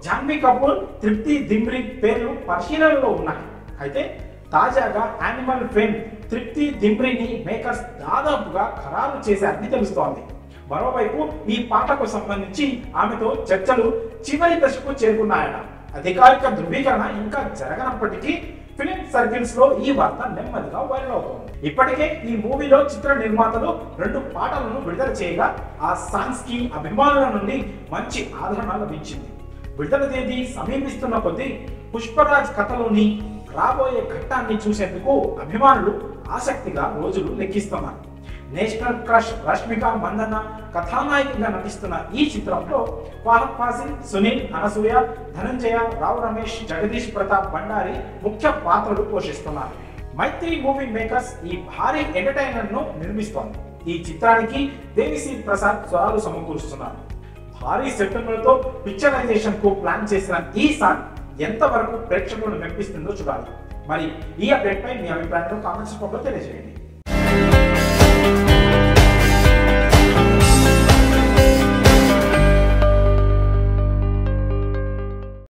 జాన్వీ కపూర్, తృప్తి దిమ్రీ పేర్లు పరిశీలనలో ఉన్నాయి. అయితే తాజాగా యానిమల్ ఫేమ్ తృప్తి దిమ్రీని మేకర్స్ దాదాపుగా ఖరారు చేశారని తెలుస్తోంది. మరోవైపు ఈ పాటకు సంబంధించి ఆమెతో చర్చలు చివరి దశకు చేరుకున్నాయట. అధికారిక ధృవీకరణ ఇంకా జరగనప్పటికీ ఫిలిం సర్కిల్స్ లో ఈ వార్త నెమ్మదిగా వైరల్ అవుతోంది. ఇప్పటికే ఈ మూవీలో చిత్ర నిర్మాతలు 2 పాటలను విడుదల చేయగా ఆ సాంగ్స్ కి అభిమానుల నుండి మంచి ఆదరణ లభించింది. విడుదల తేదీ సమీపిస్తున్న కొద్దీ పుష్పరాజ్ కథలోని రాబోయే ఘట్టాన్ని చూసేందుకు అభిమానులు ఆసక్తిగా రోజులు లెక్కిస్తున్నారు. నేషనల్ క్రష్ రష్మిక మందన్న కథానాయికగా నటిస్తున్న ఈ చిత్రంలో ఫహద్ ఫాసిల్, సునీల్, అనసూయ, ధనంజయ, రావు రమేష్, జగదీష్ ప్రతాప్ భండారి ముఖ్య పాత్రలు పోషిస్తున్నారు. మైత్రి మూవీ మేకర్స్ ఈ భారీ ఎంటర్టైనర్ ను నిర్మిస్తోంది. ఈ చిత్రానికి దేవిశ్రీ ప్రసాద్ స్వరాలు సమకూరుస్తున్నారు. భారీ సెట్టింగులతో పిక్చరైజేషన్ కు ప్లాన్ చేసిన ఈ సాంగ్ ఎంతవరకు ప్రేక్షకులను మెప్పిస్తుందో చూడాలి. మరి ఈ అప్డేట్ పై మీ అభిప్రాయాలను కామెంట్స్ రూపంలో తెలియజేయండి.